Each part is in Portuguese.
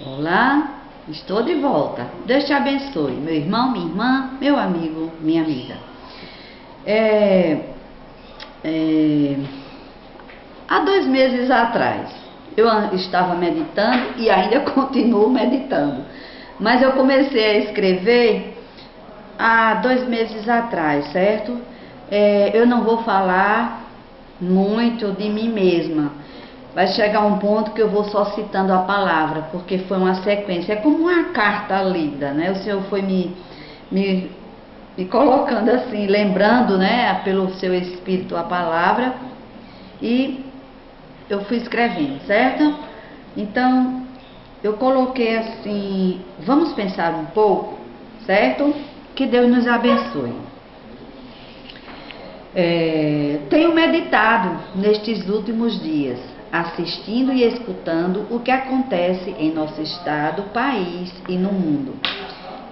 Olá, estou de volta. Deus te abençoe, meu irmão, minha irmã, meu amigo, minha amiga. Há 2 meses atrás, eu estava meditando e ainda continuo meditando, mas eu comecei a escrever há 2 meses atrás, certo? Eu não vou falar muito de mim mesma. Vai chegar um ponto que eu vou só citando a palavra, porque foi uma sequência. É como uma carta lida, né? O Senhor foi me colocando assim, lembrando, né, pelo seu Espírito a palavra, e eu fui escrevendo, certo? Então, eu coloquei assim, vamos pensar um pouco, certo? Que Deus nos abençoe. Tenho meditado nestes últimos dias, assistindo e escutando o que acontece em nosso estado, país e no mundo.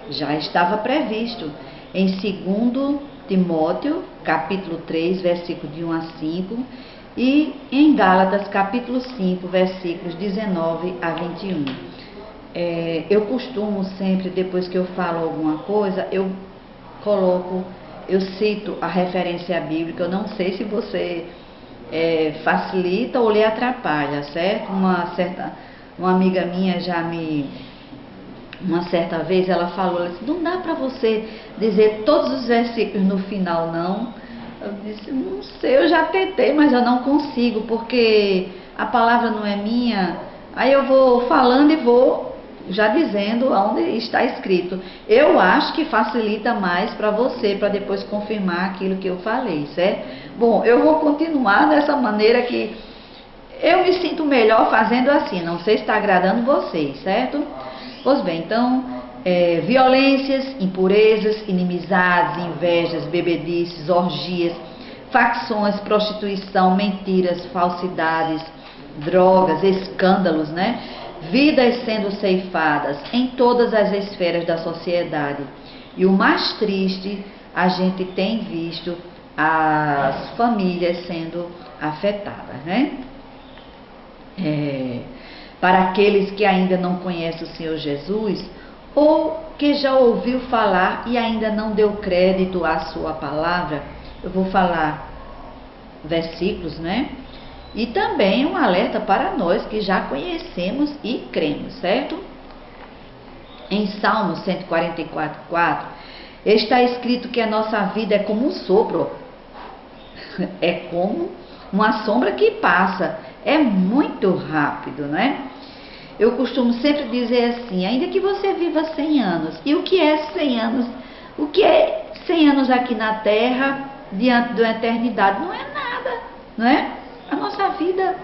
Já estava previsto em 2 Timóteo, capítulo 3, versículo de 1 a 5, e em Gálatas, capítulo 5, versículos 19 a 21. Eu costumo sempre, depois que eu falo alguma coisa, eu cito a referência bíblica. Eu não sei se você facilita ou lhe atrapalha, certo? Uma amiga minha uma certa vez ela falou assim, não dá para você dizer todos os versículos no final, não. Eu disse, não sei, eu já tentei, mas eu não consigo, porque a palavra não é minha. Aí eu vou falando e vou já dizendo onde está escrito. Eu acho que facilita mais para você, para depois confirmar aquilo que eu falei, certo? Bom, eu vou continuar dessa maneira que eu me sinto melhor fazendo assim. Não sei se está agradando vocês, certo? Pois bem, então, violências, impurezas, inimizades, invejas, bebedices, orgias, facções, prostituição, mentiras, falsidades, drogas, escândalos, né? Vidas sendo ceifadas em todas as esferas da sociedade. E o mais triste, a gente tem visto as famílias sendo afetadas, né? Para aqueles que ainda não conhecem o Senhor Jesus, ou que já ouviu falar e ainda não deu crédito à sua palavra, eu vou falar versículos, né? E também um alerta para nós que já conhecemos e cremos, certo? Em Salmo 144:4 está escrito que a nossa vida é como um sopro, é como uma sombra que passa, é muito rápido, né? Eu costumo sempre dizer assim, ainda que você viva 100 anos, e o que é 100 anos? O que é 100 anos aqui na Terra, diante da eternidade? Não é nada, não é? A nossa vida...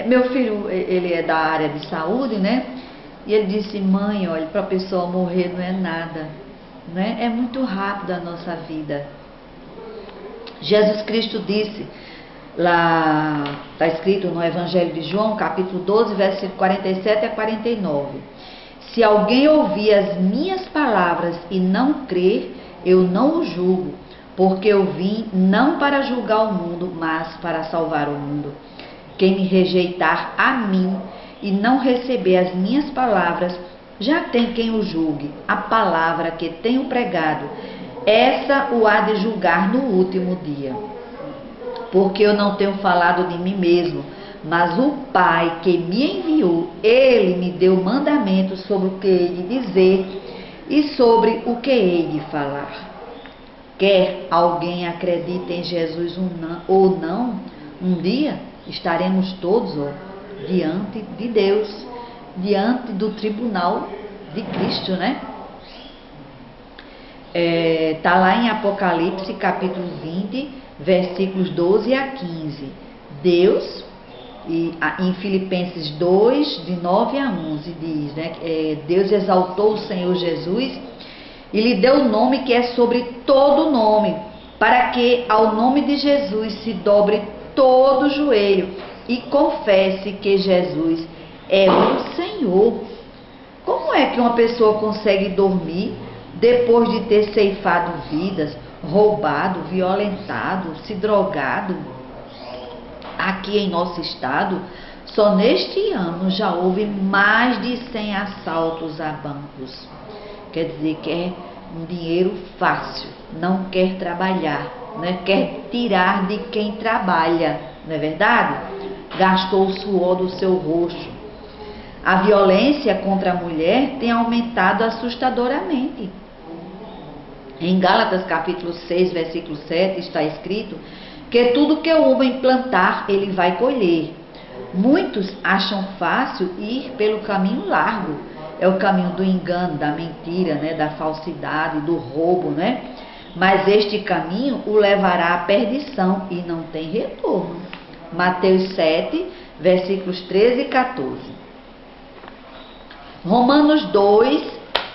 Meu filho, ele é da área de saúde, né? E ele disse, mãe, olha, para a pessoa morrer não é nada, né? É muito rápido a nossa vida. Jesus Cristo disse, lá está escrito no Evangelho de João, capítulo 12, versículo 47 a 49. Se alguém ouvir as minhas palavras e não crer, eu não o julgo, porque eu vim não para julgar o mundo, mas para salvar o mundo. Quem me rejeitar a mim e não receber as minhas palavras, já tem quem o julgue. A palavra que tenho pregado, essa o há de julgar no último dia. Porque eu não tenho falado de mim mesmo, mas o Pai que me enviou, Ele me deu mandamentos sobre o que hei de dizer e sobre o que hei de falar. Quer alguém acredite em Jesus ou não, um dia estaremos todos diante de Deus, diante do tribunal de Cristo, né? Está lá em Apocalipse, capítulo 20, versículos 12 a 15. Deus, e em Filipenses 2, de 9 a 11, diz, né? Deus exaltou o Senhor Jesus e lhe deu o nome que é sobre todo nome, para que ao nome de Jesus se dobre todo o joelho e confesse que Jesus é o Senhor. Como é que uma pessoa consegue dormir depois de ter ceifado vidas, roubado, violentado, se drogado? Aqui em nosso estado, Só neste ano já houve mais de 100 assaltos a bancos. Quer dizer que é um dinheiro fácil, não quer trabalhar, né? Quer tirar de quem trabalha, não é verdade? Gastou o suor do seu rosto. A violência contra a mulher tem aumentado assustadoramente. Em Gálatas capítulo 6, versículo 7, está escrito que tudo que o homem plantar, ele vai colher. Muitos acham fácil ir pelo caminho largo. É o caminho do engano, da mentira, né? Da falsidade, do roubo, né? Mas este caminho o levará à perdição e não tem retorno. Mateus 7, versículos 13 e 14. Romanos 2,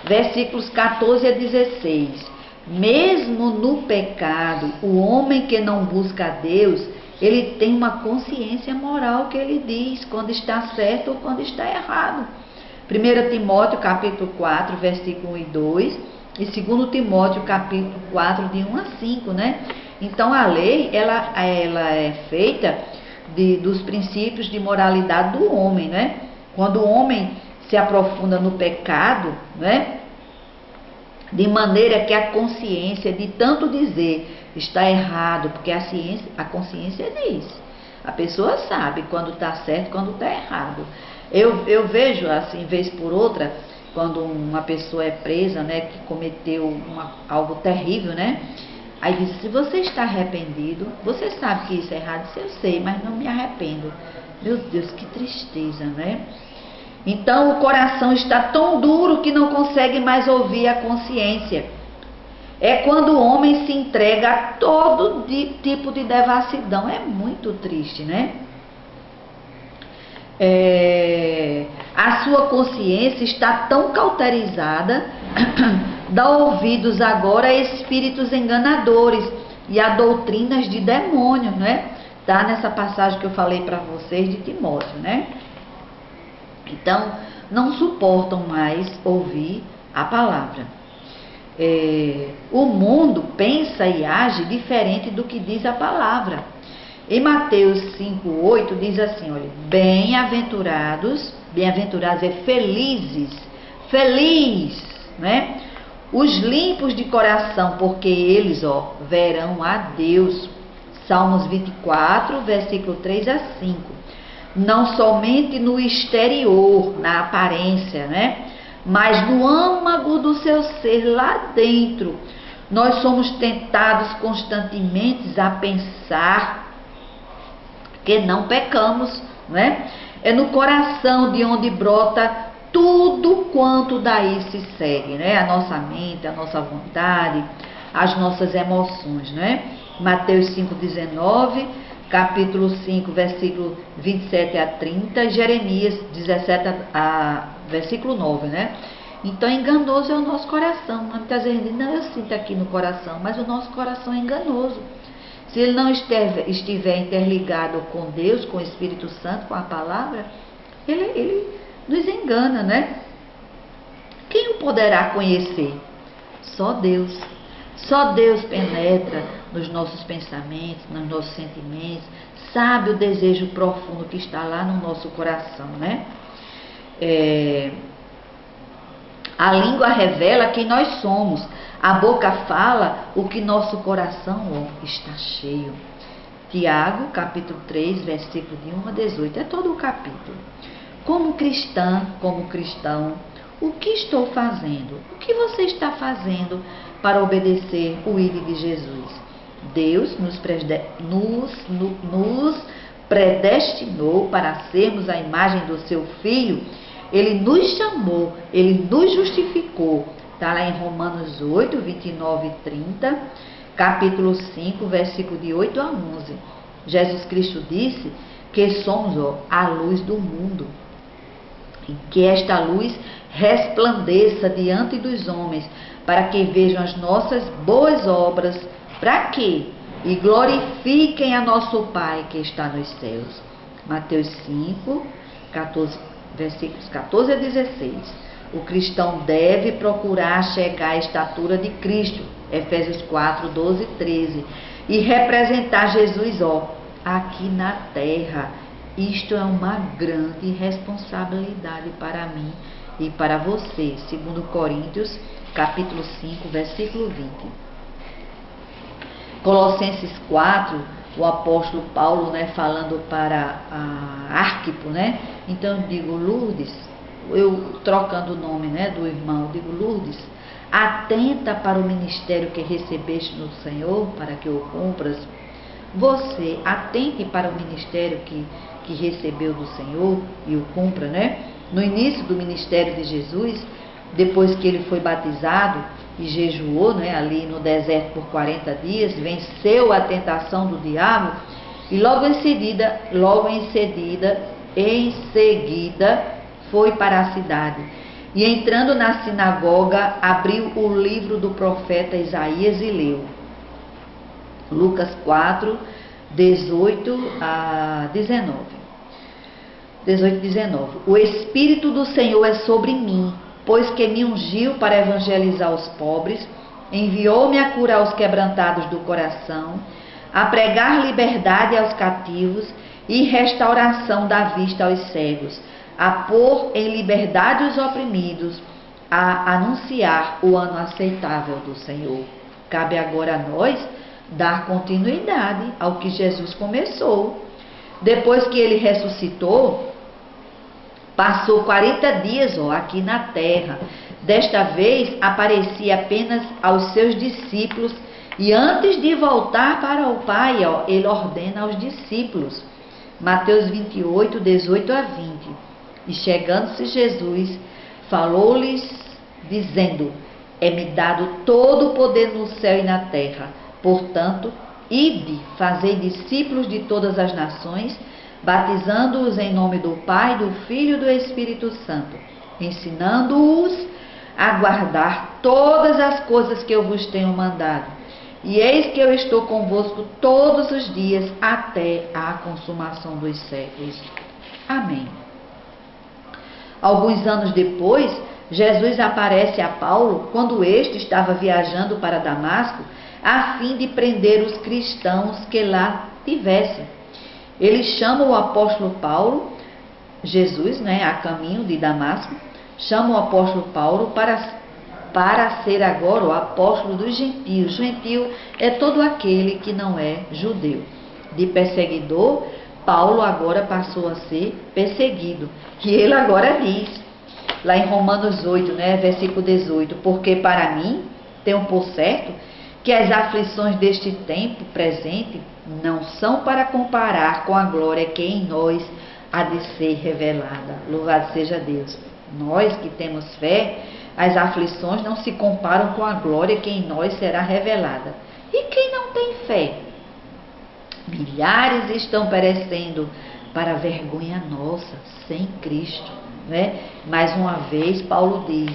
versículos 14 a 16. Mesmo no pecado, o homem que não busca a Deus, ele tem uma consciência moral que ele diz quando está certo ou quando está errado. 1 Timóteo capítulo 4, versículo 1 e 2, e 2 Timóteo capítulo 4, de 1 a 5, né? Então a lei, ela é feita dos princípios de moralidade do homem, né? Quando o homem se aprofunda no pecado, né? De maneira que a consciência, de tanto dizer está errado, porque a consciência diz. A pessoa sabe quando está certo e quando está errado. Eu vejo assim, vez por outra, quando uma pessoa é presa, né, que cometeu algo terrível, né? Aí diz, se você está arrependido, você sabe que isso é errado, isso eu sei, mas não me arrependo. Meu Deus, que tristeza, né? Então o coração está tão duro que não consegue mais ouvir a consciência. É quando o homem se entrega a todo tipo de devassidão. É muito triste, né? A sua consciência está tão cauterizada, dá ouvidos agora a espíritos enganadores e a doutrinas de demônios, né? Tá nessa passagem que eu falei para vocês de Timóteo, né? Então, não suportam mais ouvir a palavra. O mundo pensa e age diferente do que diz a palavra. Em Mateus 5,8 diz assim, olha, bem-aventurados é feliz, né? Os limpos de coração, porque eles, verão a Deus. Salmos 24, versículo 3 a 5. Não somente no exterior, na aparência, né? Mas no âmago do seu ser, lá dentro. Nós somos tentados constantemente a pensar que não pecamos, né? É no coração de onde brota tudo quanto daí se segue, né? A nossa mente, a nossa vontade, as nossas emoções, né? Mateus 5,19, capítulo 5, versículo 27 a 30, Jeremias 17, versículo 9, né? Então, enganoso é o nosso coração. Muitas vezes diz, não, eu sinto aqui no coração, mas o nosso coração é enganoso. Se ele não estiver interligado com Deus, com o Espírito Santo, com a palavra, ele nos engana, né? Quem o poderá conhecer? Só Deus. Só Deus penetra nos nossos pensamentos, nos nossos sentimentos, sabe o desejo profundo que está lá no nosso coração, né? A língua revela quem nós somos. A boca fala o que nosso coração está cheio. Tiago, capítulo 3, versículo de 1 a 18. É todo o capítulo. Como cristã, como cristão, o que estou fazendo? O que você está fazendo para obedecer o ID de Jesus? Deus nos predestinou para sermos a imagem do seu Filho. Ele nos chamou, Ele nos justificou. Está lá em Romanos 8, 29 e 30, capítulo 5, versículo de 8 a 11. Jesus Cristo disse que somos a luz do mundo. E que esta luz resplandeça diante dos homens, para que vejam as nossas boas obras. Para quê? E glorifiquem a nosso Pai que está nos céus. Mateus 5, 14, versículos 14 a 16. O cristão deve procurar chegar à estatura de Cristo, Efésios 4, 12 e 13, e representar Jesus, aqui na terra. Isto é uma grande responsabilidade para mim e para você. 2 Coríntios, capítulo 5, versículo 20. Colossenses 4, o apóstolo Paulo, falando para a Arquipo, Então eu digo, Lourdes, eu trocando o nome, do irmão, eu digo, Lourdes, atenta para o ministério que recebeste no Senhor, para que o cumpras. Você atente para o ministério que recebeu do Senhor e o cumpra, No início do ministério de Jesus, depois que ele foi batizado e jejuou, ali no deserto por 40 dias, venceu a tentação do diabo e logo em seguida foi para a cidade. E entrando na sinagoga, abriu o livro do profeta Isaías e leu. Lucas 4, 18 a 19. 18 e 19. O Espírito do Senhor é sobre mim, pois que me ungiu para evangelizar os pobres, enviou-me a curar os quebrantados do coração, a pregar liberdade aos cativos e restauração da vista aos cegos, a pôr em liberdade os oprimidos, a anunciar o ano aceitável do Senhor. Cabe agora a nós dar continuidade ao que Jesus começou. Depois que ele ressuscitou, passou 40 dias aqui na terra. Desta vez aparecia apenas aos seus discípulos e antes de voltar para o Pai, ele ordena aos discípulos. Mateus 28, 18 a 20. E chegando-se Jesus, falou-lhes dizendo: é-me dado todo o poder no céu e na terra. Portanto, ide, fazei discípulos de todas as nações, batizando-os em nome do Pai, do Filho e do Espírito Santo, ensinando-os a guardar todas as coisas que eu vos tenho mandado. E eis que eu estou convosco todos os dias até a consumação dos séculos. Amém. Alguns anos depois, Jesus aparece a Paulo quando este estava viajando para Damasco a fim de prender os cristãos que lá tivessem. Ele chama o apóstolo Paulo, Jesus, a caminho de Damasco, chama o apóstolo Paulo para ser agora o apóstolo dos gentios. Gentio é todo aquele que não é judeu. De perseguidor, Paulo agora passou a ser perseguido. E ele agora diz, lá em Romanos 8, versículo 18, porque para mim, tenho por certo, que as aflições deste tempo presente não são para comparar com a glória que em nós há de ser revelada. Louvado seja Deus. Nós que temos fé, as aflições não se comparam com a glória que em nós será revelada. E quem não tem fé? Milhares estão perecendo para a vergonha nossa, sem Cristo. Mais uma vez, Paulo diz,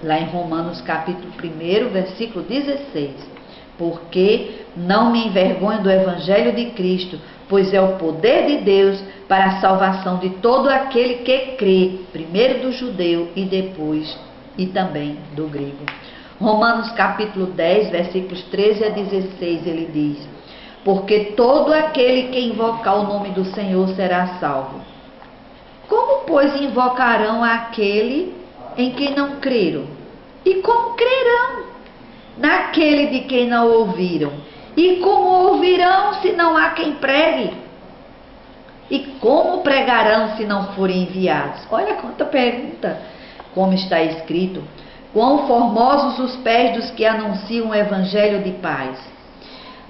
lá em Romanos capítulo 1, versículo 16, porque não me envergonho do evangelho de Cristo, pois é o poder de Deus para a salvação de todo aquele que crê, primeiro do judeu e depois e também do grego. Romanos capítulo 10, versículos 13 a 16, ele diz, porque todo aquele que invocar o nome do Senhor será salvo. Como, pois, invocarão aquele em quem não creram? E como crerão naquele de quem não ouviram? E como ouvirão se não há quem pregue? E como pregarão se não forem enviados? Olha quanta pergunta. Como está escrito, quão formosos os pés dos que anunciam o evangelho de paz,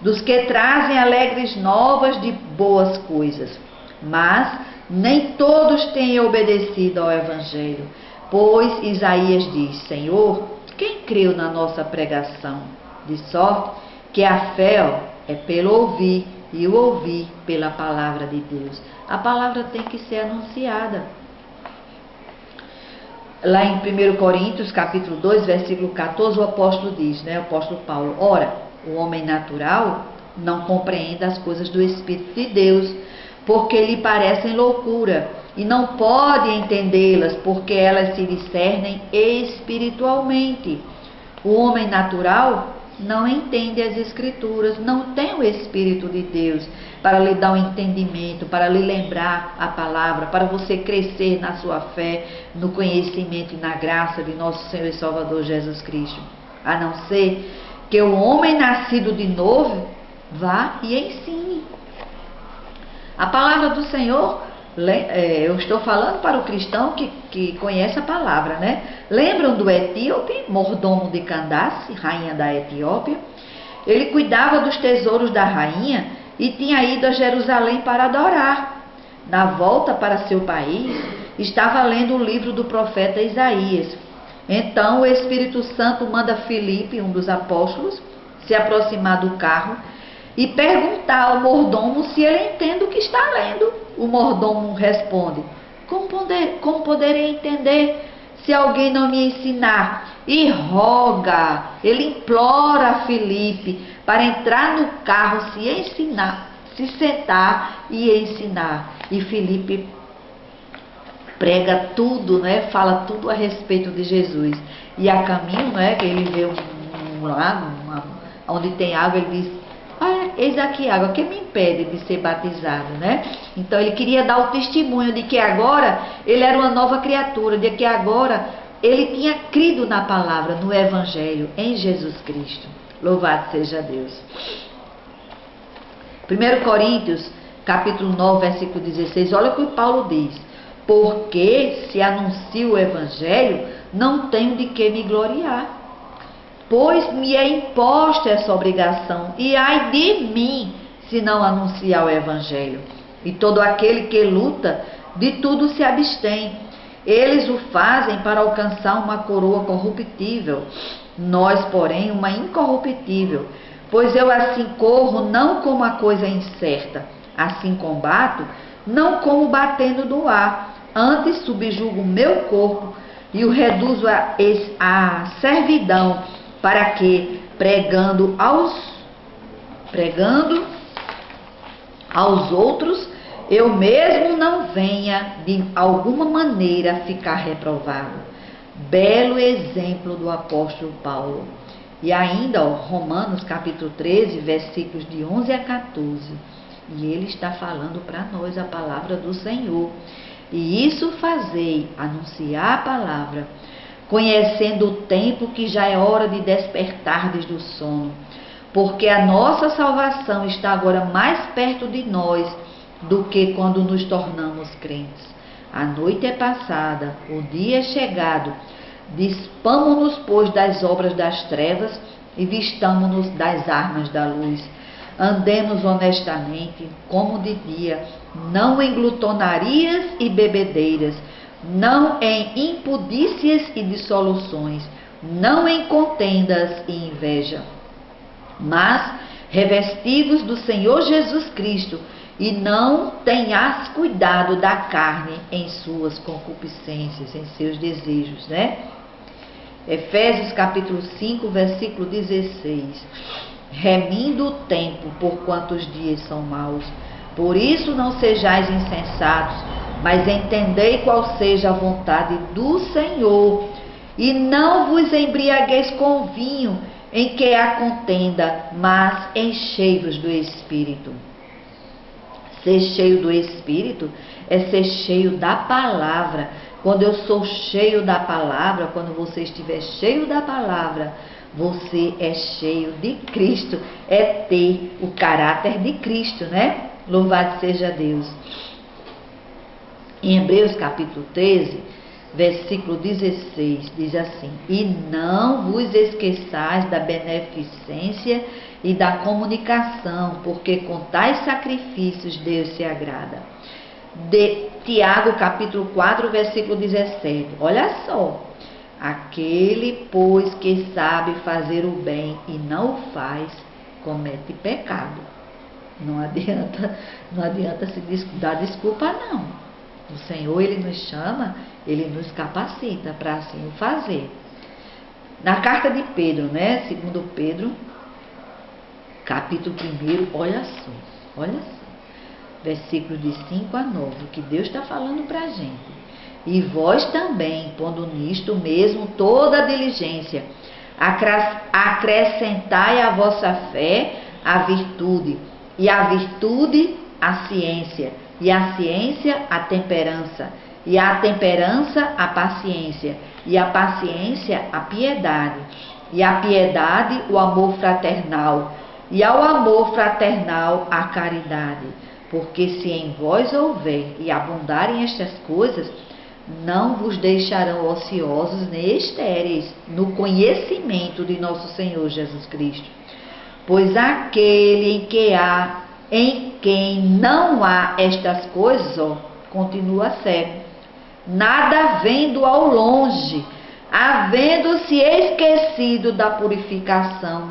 dos que trazem alegres novas de boas coisas. Mas nem todos têm obedecido ao evangelho. Pois Isaías diz, Senhor, quem creu na nossa pregação? De sorte que a fé é pelo ouvir e o ouvir pela palavra de Deus. A palavra tem que ser anunciada. Lá em 1 Coríntios, capítulo 2, versículo 14, o apóstolo diz, o apóstolo Paulo, ora, o homem natural não compreende as coisas do Espírito de Deus, porque lhe parecem loucura, e não pode entendê-las, porque elas se discernem espiritualmente. O homem natural não entende as Escrituras, não tem o Espírito de Deus, para lhe dar um entendimento, para lhe lembrar a palavra, para você crescer na sua fé, no conhecimento e na graça de nosso Senhor e Salvador Jesus Cristo. A não ser que o homem nascido de novo vá e ensine. A palavra do Senhor, eu estou falando para o cristão que conhece a palavra, né? Lembram do etíope, mordomo de Candace, rainha da Etiópia? Ele cuidava dos tesouros da rainha e tinha ido a Jerusalém para adorar. Na volta para seu país, estava lendo o livro do profeta Isaías. Então o Espírito Santo manda Filipe, um dos apóstolos, se aproximar do carro e perguntar ao mordomo se ele entende o que está lendo. O mordomo responde: como poderei entender se alguém não me ensinar? E roga, ele implora a Filipe para entrar no carro, se sentar e ensinar. E Filipe prega tudo, né? Fala tudo a respeito de Jesus. E a caminho, né? Que ele vê um lago, onde tem água, ele diz: olha, eis aqui água, que me impede de ser batizado, né? Então ele queria dar o testemunho de que agora ele era uma nova criatura, de que agora ele tinha crido na palavra, no Evangelho, em Jesus Cristo. Louvado seja Deus. 1 Coríntios, capítulo 9, versículo 16, olha o que Paulo diz: porque se anuncio o Evangelho, não tenho de que me gloriar. Pois me é imposta essa obrigação, e ai de mim, se não anunciar o Evangelho. E todo aquele que luta, de tudo se abstém. Eles o fazem para alcançar uma coroa corruptível, nós, porém, uma incorruptível. Pois eu assim corro, não como a coisa incerta, assim combato, não como batendo do ar, antes subjugo o meu corpo e o reduzo à servidão, para que, pregando aos outros, eu mesmo não venha de alguma maneira ficar reprovado. Belo exemplo do apóstolo Paulo. E ainda, Romanos capítulo 13, versículos de 11 a 14. E ele está falando para nós a palavra do Senhor. E isso fazei, anunciar a palavra, conhecendo o tempo que já é hora de despertardes do sono, porque a nossa salvação está agora mais perto de nós do que quando nos tornamos crentes. A noite é passada, o dia é chegado, dispamo-nos, pois, das obras das trevas e vistamo-nos das armas da luz. Andemos honestamente, como de dia, não em glutonarias e bebedeiras, não em impudícias e dissoluções, não em contendas e inveja, mas revestivos do Senhor Jesus Cristo, e não tenhas cuidado da carne em suas concupiscências, em seus desejos, né? Efésios capítulo 5, versículo 16. Remindo o tempo, porquanto os dias são maus. Por isso não sejais insensatos, mas entendei qual seja a vontade do Senhor. E não vos embriagueis com vinho, em que há contenda, mas enchei-vos do Espírito. Ser cheio do Espírito é ser cheio da palavra. Quando eu sou cheio da palavra, quando você estiver cheio da palavra, você é cheio de Cristo, é ter o caráter de Cristo, né? Louvado seja Deus. Em Hebreus capítulo 13, versículo 16, diz assim: e não vos esqueçais da beneficência e da comunicação, porque com tais sacrifícios Deus se agrada. De Tiago capítulo 4, versículo 17, olha só: aquele, pois, que sabe fazer o bem e não o faz, comete pecado. Não adianta se dar desculpa, não. O Senhor, Ele nos chama, Ele nos capacita para assim o fazer. Na carta de Pedro, né? Segundo Pedro, capítulo 1, olha só. Versículos de 5 a 9, o que Deus está falando para a gente. E vós também, pondo nisto mesmo toda a diligência, acrescentai à vossa fé a virtude, e a virtude a ciência, e a ciência, a temperança, e a temperança, a paciência, e a paciência, a piedade, e a piedade, o amor fraternal, e ao amor fraternal, a caridade. Porque se em vós houver e abundarem estas coisas, não vos deixarão ociosos nem estéreis no conhecimento de nosso Senhor Jesus Cristo. Pois aquele em quem não há estas coisas, continua cego, nada vendo ao longe, havendo-se esquecido da purificação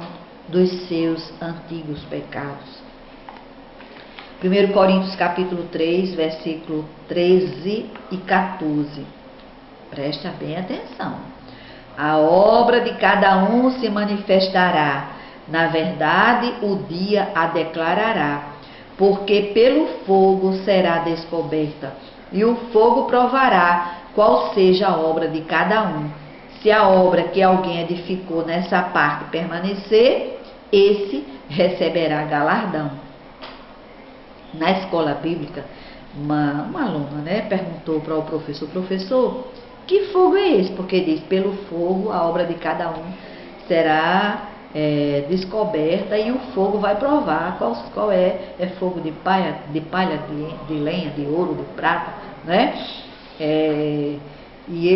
dos seus antigos pecados. 1 Coríntios capítulo 3, versículo 13 e 14. Presta bem atenção. A obra de cada um se manifestará. Na verdade, o dia a declarará, porque pelo fogo será descoberta, e o fogo provará qual seja a obra de cada um. Se a obra que alguém edificou nessa parte permanecer, esse receberá galardão. Na escola bíblica, uma aluna, perguntou para o professor, que fogo é esse? Porque diz, pelo fogo a obra de cada um será descoberta, e o fogo vai provar qual é fogo de palha, de lenha, de ouro, de prata, né? E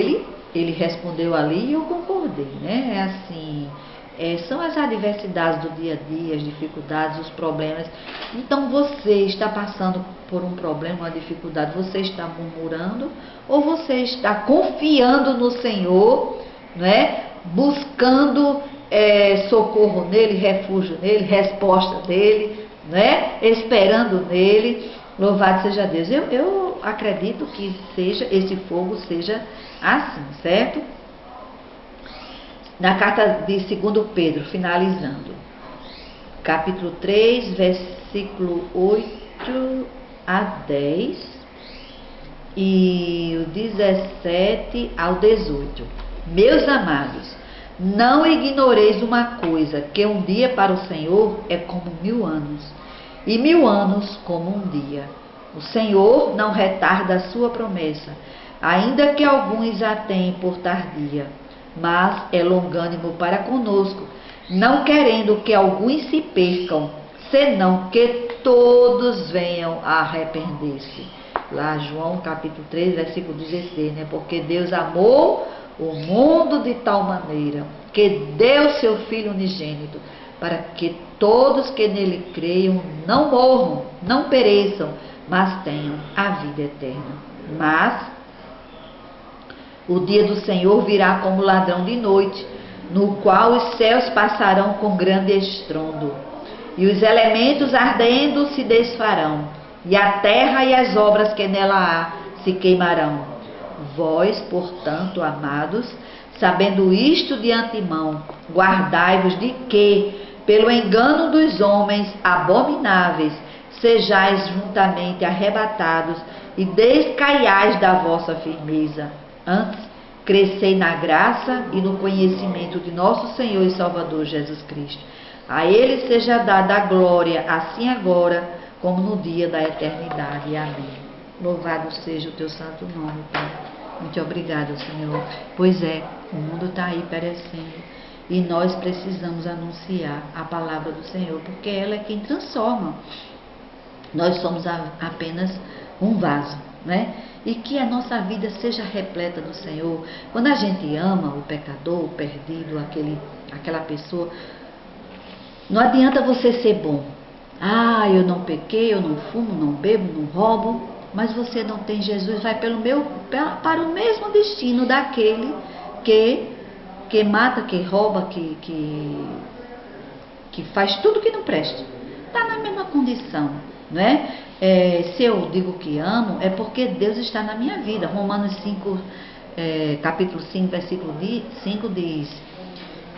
ele respondeu ali e eu concordei, né? É assim, são as adversidades do dia a dia, as dificuldades, os problemas. Então você está passando por um problema, uma dificuldade, você está murmurando ou você está confiando no Senhor, né? Buscando socorro nele, refúgio nele, resposta dele, né? Esperando nele. Louvado seja Deus. Eu acredito que esse fogo seja assim, certo? Na carta de 2 Pedro, finalizando, capítulo 3, versículo 8 a 10 e o 17 ao 18. Meus amados, não ignoreis uma coisa, que um dia para o Senhor é como 1000 anos, e 1000 anos como um dia. O Senhor não retarda a sua promessa, ainda que alguns a tenham por tardia, mas é longânimo para conosco, não querendo que alguns se percam, senão que todos venham a arrepender-se. Lá João capítulo 3, versículo 16, Porque Deus amou o mundo de tal maneira que deu seu Filho unigênito, para que todos que nele creiam não morram, não pereçam, mas tenham a vida eterna. Mas o dia do Senhor virá como ladrão de noite, no qual os céus passarão com grande estrondo, e os elementos ardendo se desfarão, e a terra e as obras que nela há se queimarão. Vós, portanto, amados, sabendo isto de antemão, guardai-vos de que, pelo engano dos homens abomináveis, sejais juntamente arrebatados e descaiais da vossa firmeza. Antes, crescei na graça e no conhecimento de nosso Senhor e Salvador Jesus Cristo. A Ele seja dada a glória, assim agora, como no dia da eternidade. Amém. Louvado seja o teu santo nome, Pai. Muito obrigada, Senhor. Pois o mundo está aí perecendo e nós precisamos anunciar a palavra do Senhor, porque ela é quem transforma. Nós somos apenas um vaso, E que a nossa vida seja repleta do Senhor. Quando a gente ama o pecador, o perdido, aquela pessoa, não adianta você ser bom. Eu não pequei, eu não fumo, não bebo, não roubo, mas você não tem Jesus, vai para o mesmo destino daquele que mata, que rouba, que faz tudo que não presta. Está na mesma condição, se eu digo que amo, é porque Deus está na minha vida. Romanos 5, capítulo 5, versículo 5 diz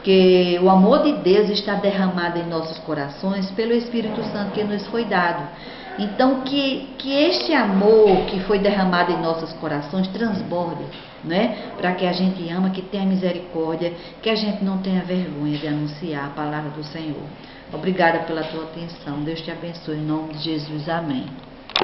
que o amor de Deus está derramado em nossos corações pelo Espírito Santo que nos foi dado. Então, que este amor que foi derramado em nossos corações transborde, né? Para que a gente ama, que tenha misericórdia, que a gente não tenha vergonha de anunciar a palavra do Senhor. Obrigada pela tua atenção. Deus te abençoe. Em nome de Jesus. Amém.